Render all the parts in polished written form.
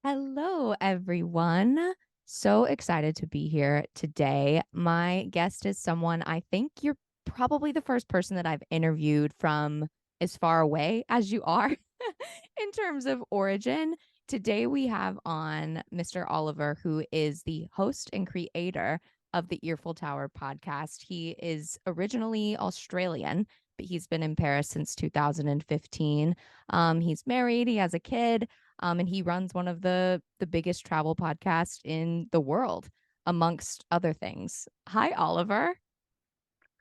Hello, everyone. So excited to be here today. My guest is someone I think you're probably the first person that I've interviewed from as far away as you are in terms of origin. Today, we have on Mr. Oliver, who is the host and creator of the Earful Tower podcast. He is originally Australian, but he's been in Paris since 2015. He's married, he has a kid, and he runs one of the biggest travel podcasts in the world, amongst other things. Hi, Oliver.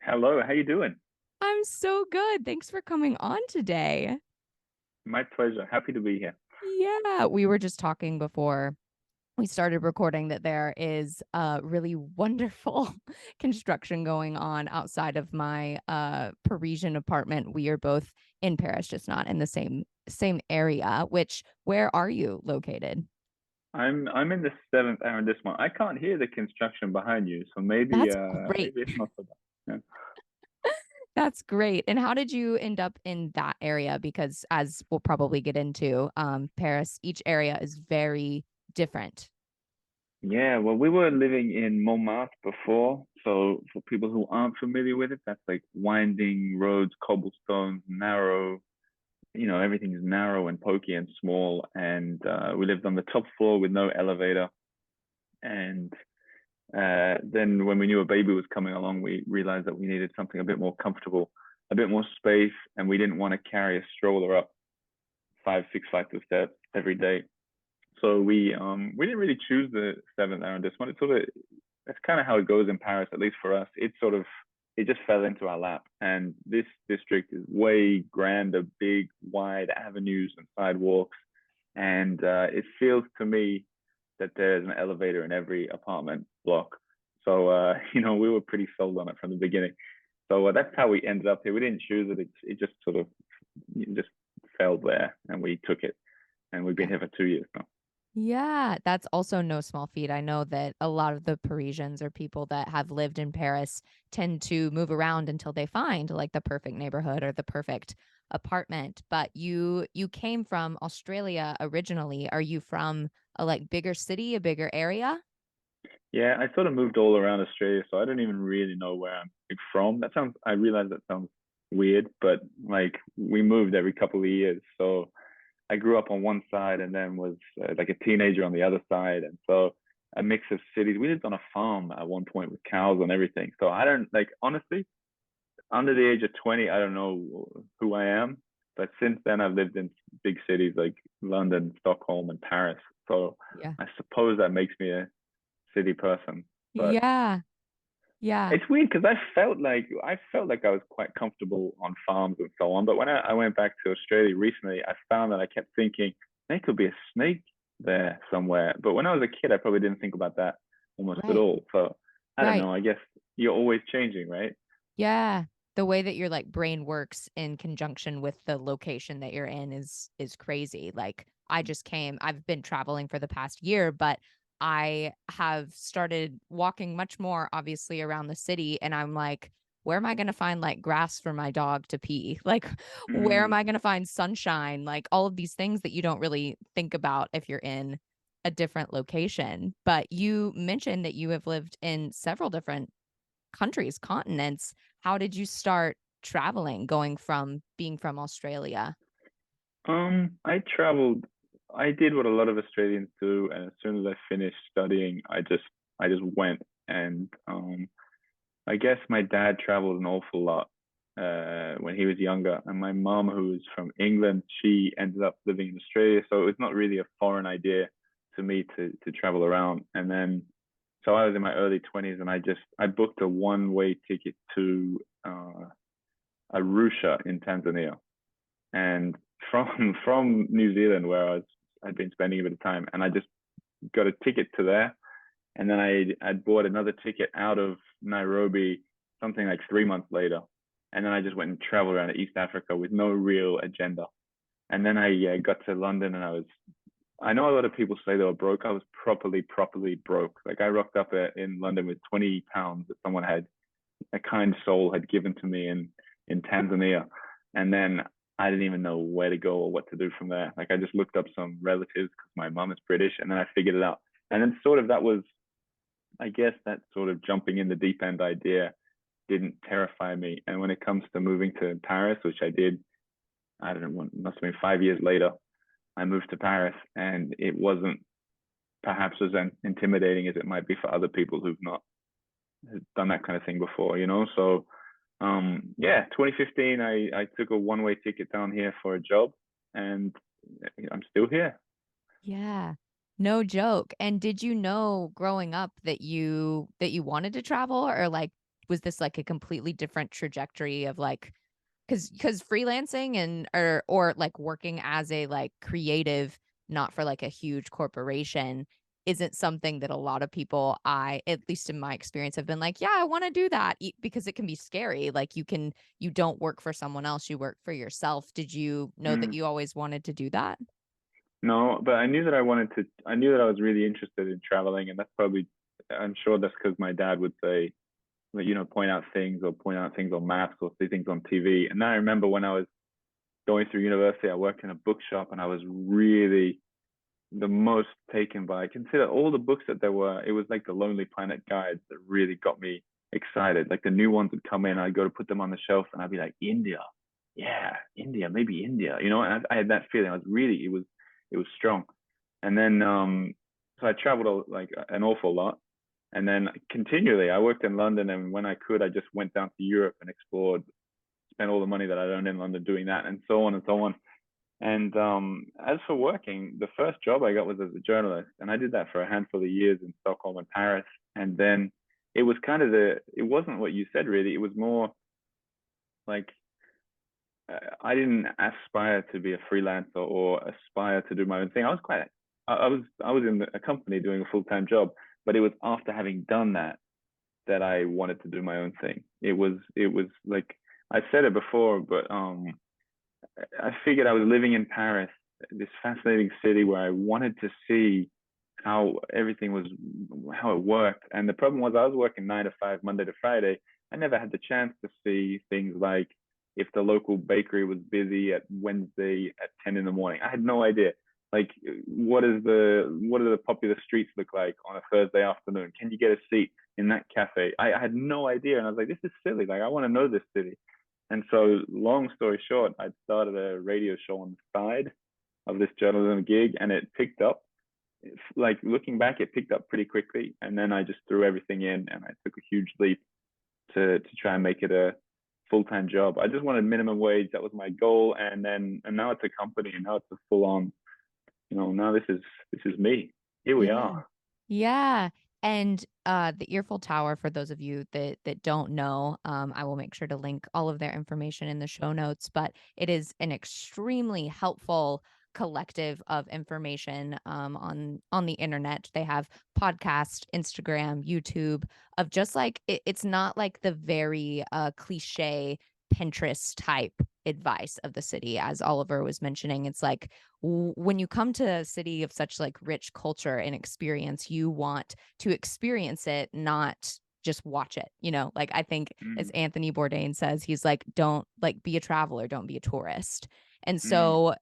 Hello, how you doing? I'm so good. Thanks for coming on today. My pleasure. Happy to be here. Yeah, we were just talking before we started recording that there is a really wonderful construction going on outside of my Parisian apartment. We are both in Paris, just not in the same area. Which where are you located? I'm in the seventh arrondissement. I can't hear the construction behind you, so That's great. maybe it's not so bad. That's great. And how did you end up in that area? Because as we'll probably get into, Paris, each area is very different. Yeah, well, we were living in Montmartre before, so for people who aren't familiar with it, that's like winding roads, cobblestones, narrow. Everything is narrow and pokey and small. And we lived on the top floor with no elevator. And then when we knew a baby was coming along, we realized that we needed something a bit more comfortable, a bit more space, and we didn't want to carry a stroller up five, six flights of steps every day. So we didn't really choose the seventh arrondissement. It's sort of that's kind of how it goes in Paris, at least for us. It just fell into our lap. And this district is way grander, big, wide avenues and sidewalks. And it feels to me that there's an elevator in every apartment block. So, we were pretty sold on it from the beginning. So that's how we ended up here. We didn't choose it. It just sort of it just fell there and we took it. And we've been here for 2 years now. Yeah, that's also no small feat. I know that a lot of the Parisians or people that have lived in Paris tend to move around until they find like the perfect neighborhood or the perfect apartment. But you came from Australia originally. Are you from a like bigger city, a bigger area? Yeah, I sort of moved all around Australia, so I don't even really know where I'm from. I realize that sounds weird, but like we moved every couple of years. So I grew up on one side and then was like a teenager on the other side. And so a mix of cities. We lived on a farm at one point with cows and everything. So I don't like, honestly, under the age of 20, I don't know who I am. But since then, I've lived in big cities like London, Stockholm, and Paris. So Yeah. I suppose that makes me a city person. But Yeah. Yeah. it's weird because I felt like I was quite comfortable on farms and so on. But when I went back to Australia recently, I found that I kept thinking there could be a snake there somewhere. But when I was a kid, I probably didn't think about that almost at Right. all. So I don't Right. know. I guess you're always changing, right? Yeah. The way that your like brain works in conjunction with the location that you're in is crazy. Like I've been traveling for the past year, but I have started walking much more obviously around the city and I'm like, where am I going to find like grass for my dog to pee? Like where am Mm. I going to find sunshine? Like all of these things that you don't really think about if you're in a different location. But you mentioned that you have lived in several different countries, continents. How did you start traveling, going from being from Australia? I traveled. I did what a lot of Australians do, and as soon as I finished studying, I just went. And I guess my dad traveled an awful lot when he was younger, and my mom, who was from England, she ended up living in Australia, so it was not really a foreign idea to me to travel around. And then, so I was in my early 20s, and I booked a one-way ticket to Arusha in Tanzania, and from New Zealand, where I'd been spending a bit of time, and I just got a ticket to there, and then I'd bought another ticket out of Nairobi something like 3 months later, and then I just went and traveled around East Africa with no real agenda. And then I got to London, and I know a lot of people say they were broke. I was properly broke. Like I rocked up in London with £20 that someone had, a kind soul had given to me in Tanzania, and then I didn't even know where to go or what to do from there. Like I just looked up some relatives because my mom is British, and then I figured it out. And then sort of that was, I guess, that sort of jumping in the deep end idea didn't terrify me. And when it comes to moving to Paris, which I did, I don't know, must have been 5 years later, I moved to Paris, and it wasn't perhaps as intimidating as it might be for other people who've not done that kind of thing before, you know? So, yeah, 2015, I took a one-way ticket down here for a job, and I'm still here. Yeah. No joke. And did you know growing up that you wanted to travel, or like was this like a completely different trajectory of like, because freelancing and or like working as a like creative, not for like a huge corporation, isn't something that a lot of people, I at least in my experience, have been like, yeah, I want to do that, because it can be scary. Like you don't work for someone else, you work for yourself. Did you know that Mm. you always wanted to do that? No, but I knew that I knew that I was really interested in traveling, and that's probably, I'm sure that's because my dad would say, like, point out things or point out things on maps or see things on TV. And I remember when I was going through university, I worked in a bookshop, and I was really the most taken by. Consider all the books that there were. It was like the Lonely Planet guides that really got me excited. Like the new ones would come in, I'd go to put them on the shelf, and I'd be like, India, yeah, India, maybe India, And I had that feeling. I was really, it was strong. And then, so I traveled like an awful lot. And then continually, I worked in London, and when I could, I just went down to Europe and explored, spent all the money that I'd earned in London doing that, and so on and so on. And as for working, the first job I got was as a journalist, and I did that for a handful of years in Stockholm and Paris. And then it was kind of it wasn't what you said really. It was more like I didn't aspire to be a freelancer or aspire to do my own thing. I was in a company doing a full-time job, but it was after having done that that I wanted to do my own thing. It was like I said it before, but I figured I was living in Paris, this fascinating city where I wanted to see how everything was, how it worked. And the problem was I was working 9 to 5, Monday to Friday. I never had the chance to see things like if the local bakery was busy at Wednesday at 10 in the morning. I had no idea. Like, what do the popular streets look like on a Thursday afternoon? Can you get a seat in that cafe? I had no idea. And I was like, this is silly. Like, I want to know this city. And so, long story short, I'd started a radio show on the side of this journalism gig, and it picked up. Like looking back, it picked up pretty quickly, and then I just threw everything in, and I took a huge leap to try and make it a full time job. I just wanted minimum wage. That was my goal, and now it's a company, and now it's a full on. Now this is me. Here we Yeah. are. Yeah. And the Earful Tower, for those of you that don't know, I will make sure to link all of their information in the show notes, but it is an extremely helpful collective of information on the internet. They have podcast, Instagram, YouTube, of just like it's not like the very cliche Pinterest type advice of the city, as Oliver was mentioning. It's like when you come to a city of such like rich culture and experience, you want to experience it, not just watch it. Like I think, as Mm, Anthony Bourdain says, he's like, don't like be a traveler, don't be a tourist. And mm. so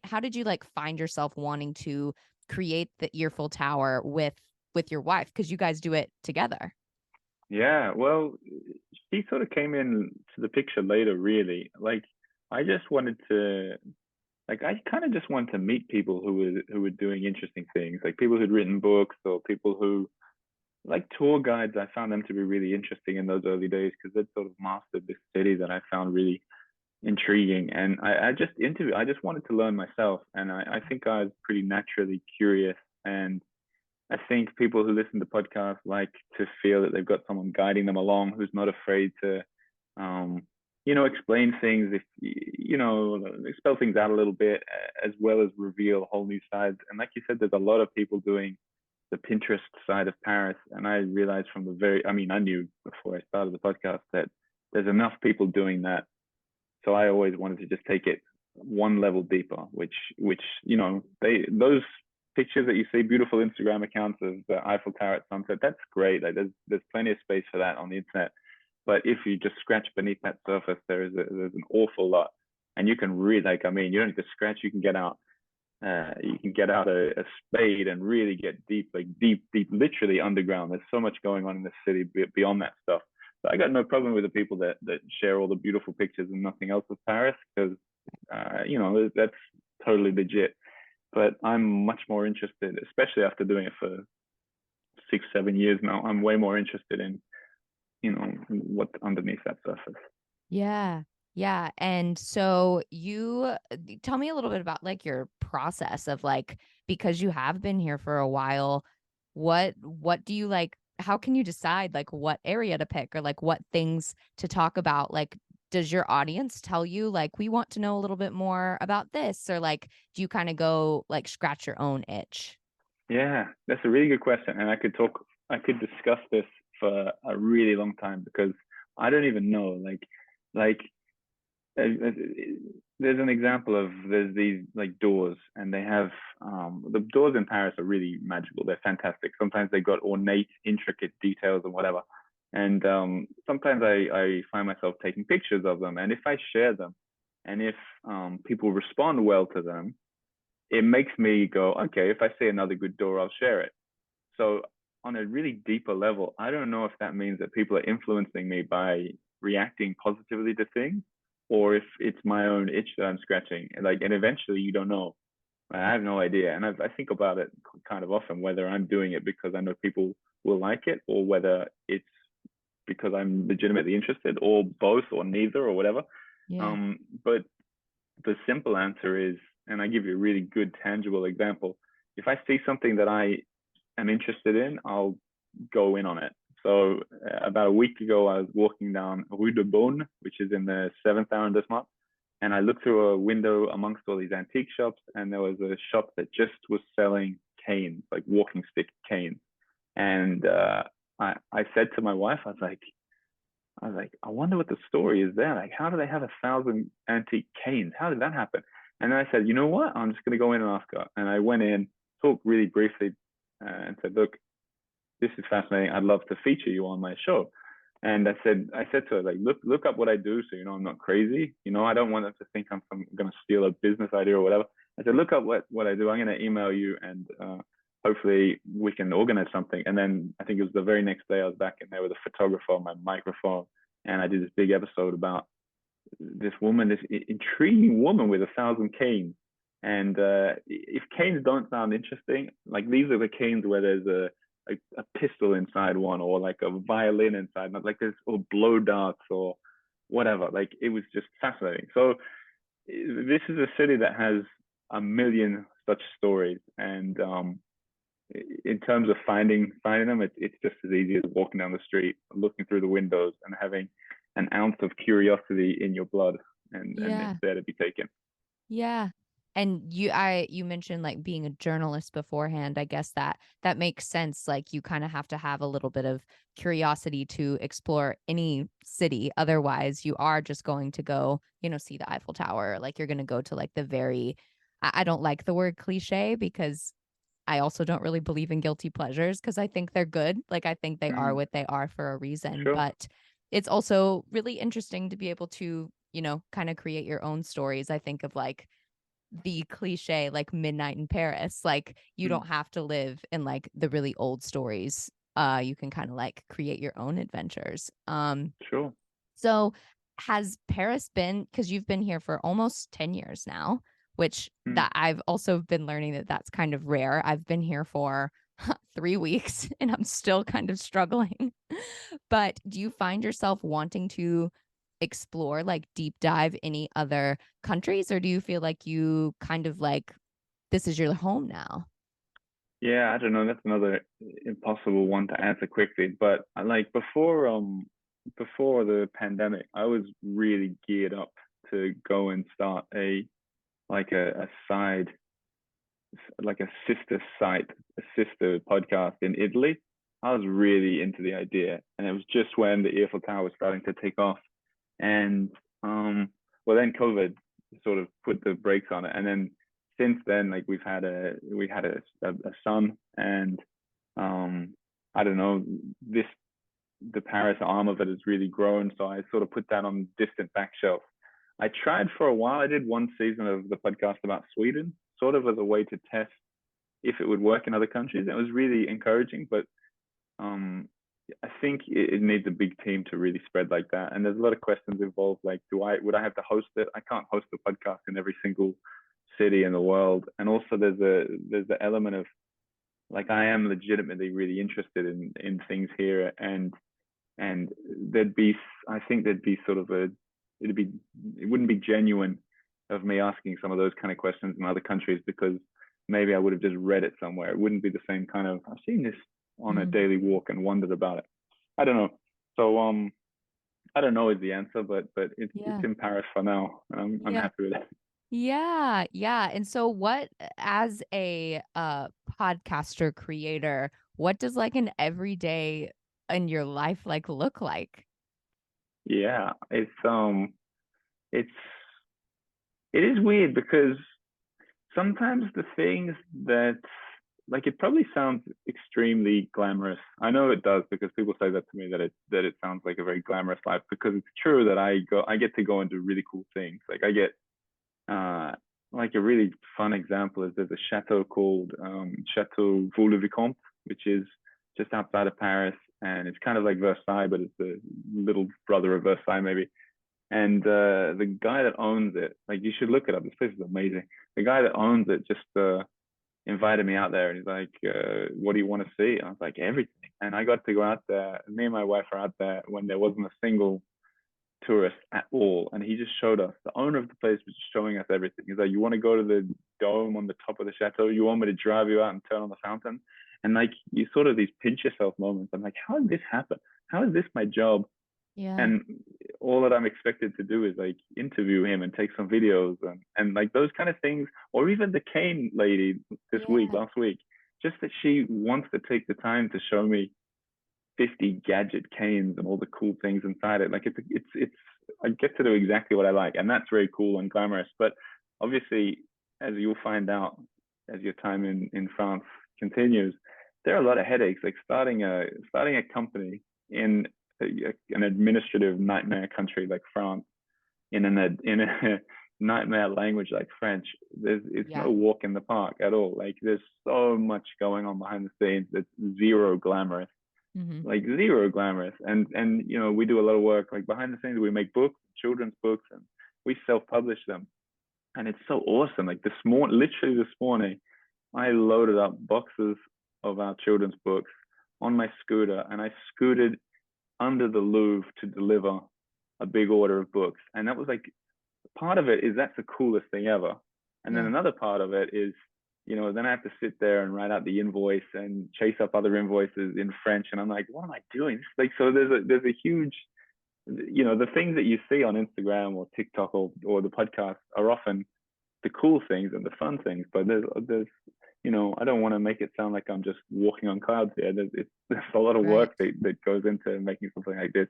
how did you like find yourself wanting to create the Earful Tower with your wife? Because you guys do it together. Yeah, well, she sort of came in to the picture later, really. Like, I just wanted to like I kind of just wanted to meet people who were doing interesting things, like people who'd written books or people who like tour guides. I found them to be really interesting in those early days because they'd sort of mastered this city that I found really intriguing. And I just wanted to learn myself, and I think I was pretty naturally curious. And I think people who listen to podcasts like to feel that they've got someone guiding them along who's not afraid to um, explain things, if spell things out a little bit, as well as reveal whole new sides. And like you said, there's a lot of people doing the Pinterest side of Paris, and I realized from I mean, I knew before I started the podcast that there's enough people doing that. So I always wanted to just take it one level deeper, which those pictures that you see, beautiful Instagram accounts of the Eiffel Tower at sunset, that's great. Like there's plenty of space for that on the internet. But if you just scratch beneath that surface, there's an awful lot. and you can really like, I mean, you don't need to scratch. You can get out a spade and really get deep, like deep, literally underground. There's so much going on in the city beyond that stuff. So I got no problem with the people that share all the beautiful pictures and nothing else of Paris because, that's totally legit. But I'm much more interested, especially after doing it for 6, 7 years now. I'm way more interested in, what's underneath that surface. Yeah. Yeah. And so tell me a little bit about like your process of like, because you have been here for a while, what do you like? How can you decide like what area to pick or like what things to talk about? Like, does your audience tell you like we want to know a little bit more about this? Or like do you kind of go like scratch your own itch? Yeah, that's a really good question, and I could discuss this for a really long time because I don't even know. Like there's an example of there's these like doors, and they have the doors in Paris are really magical. They're fantastic. Sometimes they got ornate, intricate details and whatever. And sometimes I find myself taking pictures of them, and if I share them, and if people respond well to them, it makes me go, okay, if I see another good door, I'll share it. So on a really deeper level, I don't know if that means that people are influencing me by reacting positively to things, or if it's my own itch that I'm scratching. And eventually you don't know. I have no idea. And I think about it kind of often, whether I'm doing it because I know people will like it, or whether it's because I'm legitimately interested, or both, or neither, or whatever. Yeah. But the simple answer is, and I give you a really good tangible example. If I see something that I am interested in, I'll go in on it. So about a week ago, I was walking down Rue de Beaune, which is in the seventh arrondissement, and I looked through a window amongst all these antique shops, and there was a shop that just was selling canes, like walking stick canes. And I said to my wife, I wonder what the story is there. Like, how do they have 1,000 antique canes? How did that happen? And then I said, you know what? I'm just going to go in and ask her. And I went in, talked really briefly, and said, look, this is fascinating. I'd love to feature you on my show. And I said to her, like, look up what I do, so I'm not crazy. I don't want them to think I'm going to steal a business idea or whatever. I said, look up what I do. I'm going to email you, and hopefully we can organize something. And then I think it was the very next day I was back in there with a photographer, my microphone, and I did this big episode about this woman, this intriguing woman with 1,000 canes. And if canes don't sound interesting, like these are the canes where there's a pistol inside one, or like a violin inside, not like there's, or blow darts or whatever. Like it was just fascinating. So this is a city that has a million such stories, and in terms of finding them, it's just as easy as walking down the street, looking through the windows, and having an ounce of curiosity in your blood, and it's Yeah. there to be taken. Yeah. And you mentioned like being a journalist beforehand. I guess that makes sense. Like you kind of have to have a little bit of curiosity to explore any city. Otherwise, you are just going to go, see the Eiffel Tower. Like you're going to go to like the very I don't like the word cliche because I also don't really believe in guilty pleasures because I think they're good. Like I think they are Mm, what they are for a reason, sure. but it's also really interesting to be able to, kind of create your own stories. I think of like the cliche like midnight in Paris. Like you Mm, don't have to live in like the really old stories. You can kind of like create your own adventures. sure. So has Paris been, because you've been here for almost 10 years now, which Mm. that I've also been learning that that's kind of rare. I've been here for 3 weeks and I'm still kind of struggling. But do you find yourself wanting to explore, like deep dive any other countries, or do you feel like you kind of like this is your home now? Yeah, I don't know. That's another impossible one to answer quickly. But like before the pandemic, I was really geared up to go and start a side, like a sister site, a sister podcast in Italy. I was really into the idea, and it was just when the Earful Tower was starting to take off. And well, then COVID sort of put the brakes on it, and then since then, like we had a son, and I don't know, this the Paris arm of it has really grown, so I sort of put that on distant back shelf. I tried for a while. I did one season of the podcast about Sweden, sort of as a way to test if it would work in other countries. It was really encouraging, but um, I think it needs a big team to really spread like that. And there's a lot of questions involved. Like, would I have to host it? I can't host a podcast in every single city in the world. And also, there's the element of like I am legitimately really interested in things here, and there'd be I think there'd be sort of a it'd be it wouldn't be genuine of me asking some of those kind of questions in other countries because maybe I would have just read it somewhere. It wouldn't be the same kind of I've seen this on a Mm, daily walk and wondered about it. I don't know. So I don't know is the answer, but it's yeah. in Paris for now, and I'm Yeah. happy with it. Yeah, yeah. And so what as a podcaster creator, what does like an everyday in your life like look like? Yeah, it's it is weird because sometimes the things that like it probably sounds extremely glamorous. I know it does because people say that to me that it sounds like a very glamorous life because it's true that I get to go and do really cool things. Like I get uh like a really fun example is there's a chateau called Chateau Vaux-le-Vicomte, which is just outside of Paris, and it's kind of like Versailles, but it's the little brother of Versailles maybe. And the guy that owns it, like you should look it up. This place is amazing. The guy that owns it just invited me out there, and he's like, "What do you want to see?" And I was like, "Everything." And I got to go out there. Me and my wife are out there when there wasn't a single tourist at all, and he just showed us. The owner of the place was just showing us everything. He's like, "You want to go to the dome on the top of the chateau? You want me to drive you out and turn on the fountain?" And like you sort of these pinch yourself moments. I'm like, "How did this happen? How is this my job?" Yeah. And all that I'm expected to do is like interview him and take some videos and like those kind of things, or even the cane lady Yeah. last week, just that she wants to take the time to show me 50 gadget canes and all the cool things inside it. Like it's I get to do exactly what I like, and that's very cool and glamorous. But obviously, as you'll find out as your time in France continues, there are a lot of headaches. Like starting a company in an administrative nightmare country like France, in a nightmare language like French, it's Yeah. no walk in the park at all. Like there's so much going on behind the scenes that's zero glamorous, Hmm. like zero glamorous. And we do a lot of work like behind the scenes. We make books, children's books, and we self-publish them. And it's so awesome. Like literally this morning, I loaded up boxes of our children's books on my scooter, and I scooted under the Louvre to deliver a big order of books. And that was like part of it is that's the coolest thing ever. And then Yeah. another part of it is, then I have to sit there and write out the invoice and chase up other invoices in French. And I'm like, what am I doing? Like, so there's a huge, the things that you see on Instagram or TikTok or the podcast are often the cool things and the fun things. But I don't want to make it sound like I'm just walking on clouds here. There's a lot of Right. work that goes into making something like this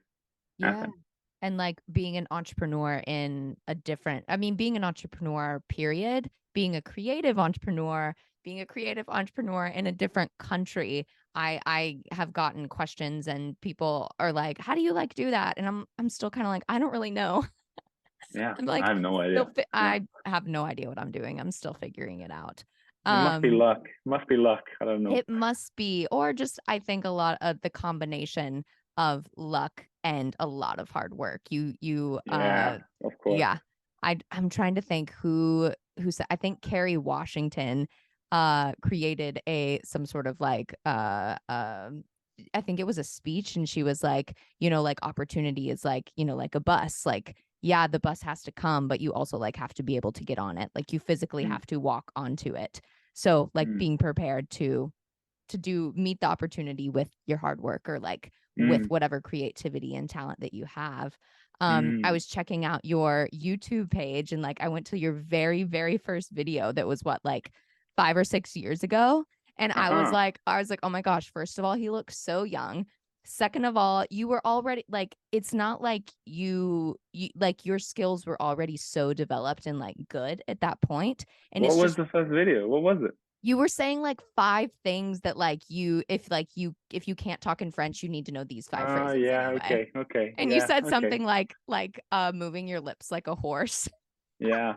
Yeah. happen. And like being an entrepreneur in a different, I mean, being an entrepreneur, period, being a creative entrepreneur in a different country. I have gotten questions and people are like, how do you like do that? And I'm still kind of like, I don't really know. Yeah, I'm I like, have no idea. Yeah. I have no idea what I'm doing. I'm still figuring it out. It must be Um, luck. Must be luck. I don't know. it must be, or just I think a lot of the combination of luck and a lot of hard work. Yeah, of course. Yeah. I'm trying to think who said I think Kerry Washington created a some sort of like I think it was a speech and she was like, like opportunity is like, like a bus. Like, yeah, the bus has to come, but you also like have to be able to get on it. Like you physically Mm, have to walk onto it. So like mm, being prepared to do meet the opportunity with your hard work or like with mm, whatever creativity and talent that you have. I mm. was checking out your YouTube page and like I went to your very, very first video that was what, like 5 or 6 years ago. And Uh-huh. I was like, oh my gosh, first of all, he looks so young. Second of all, you were already like, it's not like you like your skills were already so developed and like good at that point. And What it's was just the first video? What was it? You were saying like five things that if you can't talk in French, you need to know these five Oh, phrases yeah, anyway. okay, okay, And you yeah, said okay. something like moving your lips like a horse. Yeah.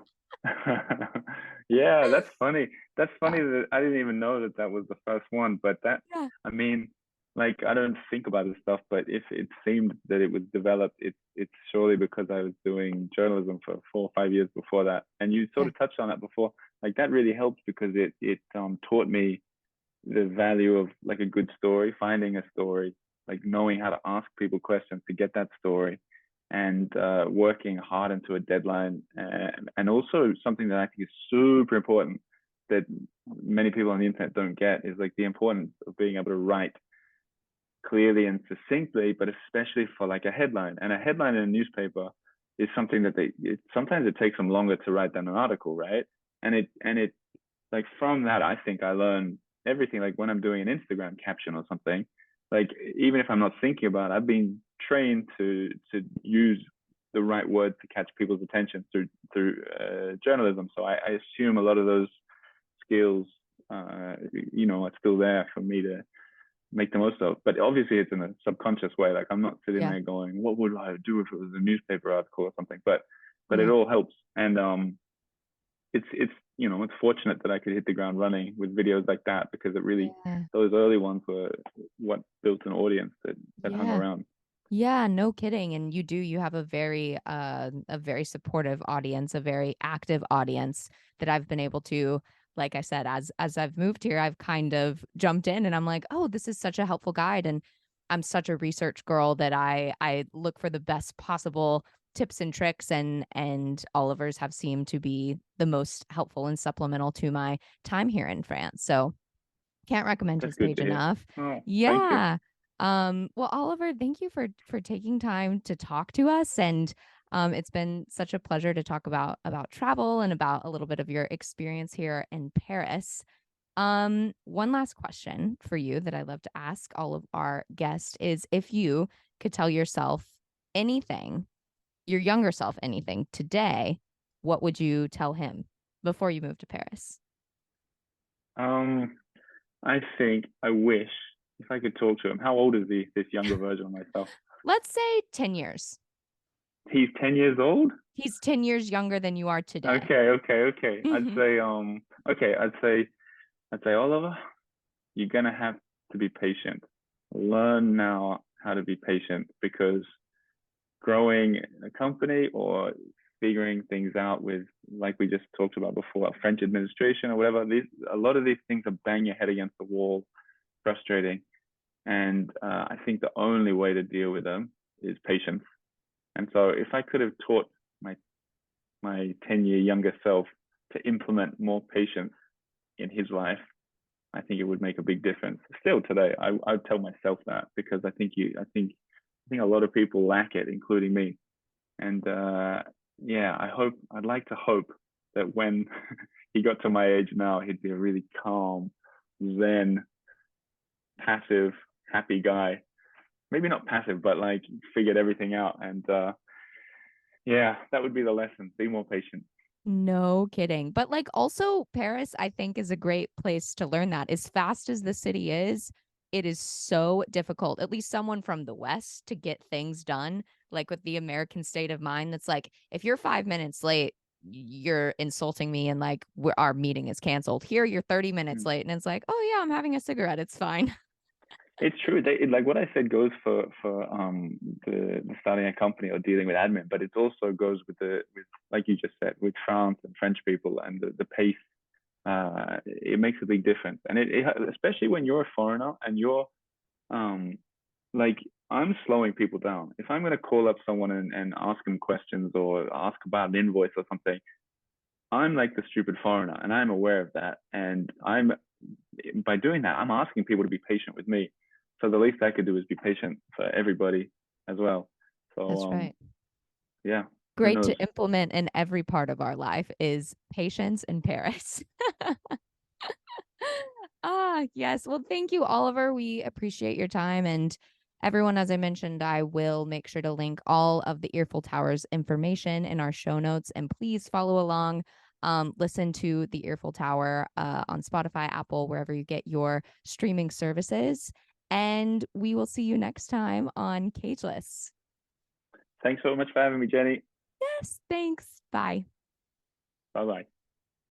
Yeah, that's funny. That's funny Yeah. that I didn't even know that that was the first one. But that, Yeah. I mean, like I don't think about this stuff, but if it seemed that it was developed, it's surely because I was doing journalism for 4 or 5 years before that. And you sort Yeah. of touched on that before. Like that really helped because it taught me the value of like a good story, finding a story, like knowing how to ask people questions to get that story, and working hard into a deadline. And also something that I think is super important that many people on the internet don't get is like the importance of being able to write clearly and succinctly, but especially for like a headline. And a headline in a newspaper is something that sometimes it takes them longer to write than an article, right? And it like from that, I think I learn everything. Like when I'm doing an Instagram caption or something, like even if I'm not thinking about it, I've been trained to use the right words to catch people's attention through journalism. So I assume a lot of those skills, are still there for me to make the most of. But obviously, it's in a subconscious way. Like I'm not sitting Yeah. there going, "What would I do if it was a newspaper article or something?" But it Mhm. all helps. And it's fortunate that I could hit the ground running with videos like that because it really Yeah. those early ones were what built an audience that hung Yeah. around. Yeah, no kidding. And you have a very supportive audience, a very active audience that I've been able to, like I said, as I've moved here, I've kind of jumped in and I'm like, oh, this is such a helpful guide. And I'm such a research girl that I look for the best possible tips and tricks, and Oliver's have seemed to be the most helpful and supplemental to my time here in France. So can't recommend That's his good page to hear. enough. Oh, thank you. Yeah. Well, Oliver, thank you for taking time to talk to us. And it's been such a pleasure to talk about travel and about a little bit of your experience here in Paris. One last question for you that I love to ask all of our guests is if you could tell yourself anything, your younger self anything today, what would you tell him before you moved to Paris? Um, I think I wish if I could talk to him. How old is he? This younger version of myself. Let's say 10 years. He's 10 years old. He's 10 years younger than you are today. Okay, okay, okay. Mhm. I'd say Oliver, you're gonna have to be patient. Learn now how to be patient because growing a company or figuring things out with, like we just talked about before, French administration or whatever, a lot of these things are bang your head against the wall, frustrating. And I think the only way to deal with them is patience. And so if I could have taught my 10-year younger self to implement more patience in his life, I think it would make a big difference. Still today, I would tell myself that because I think a lot of people lack it, including me. And yeah, I'd like to hope that when he got to my age now, he'd be a really calm, zen, passive, happy guy. Maybe not passive, but like figured everything out. And yeah, that would be the lesson. Be more patient. No kidding. But like also Paris, I think is a great place to learn that. As fast as the city is, it is so difficult, at least someone from the West, to get things done. Like with the American state of mind, that's like, if you're 5 minutes late, you're insulting me and like our meeting is canceled. Here, you're 30 minutes Mm. late, and it's like, oh yeah, I'm having a cigarette. It's fine. It's true. Like what I said goes for the starting a company or dealing with admin, but it also goes with like you just said with France and French people and the pace. It makes a big difference, and especially when you're a foreigner and you're um like I'm slowing people down. If I'm going to call up someone and ask them questions or ask about an invoice or something, I'm like the stupid foreigner, and I'm aware of that. And I'm by doing that, I'm asking people to be patient with me. So the least I could do is be patient for everybody as well. So That's right. yeah, who Great knows? to implement in every part of our life is patience in Paris. Ah, yes. Well, thank you, Oliver. We appreciate your time. And everyone, as I mentioned, I will make sure to link all of the Earful Towers information in our show notes. And please follow along Listen to the Earful Tower on Spotify, Apple, wherever you get your streaming services. And we will see you next time on Cageless. Thanks so much for having me, Jenny. Yes, thanks. Bye. Bye bye.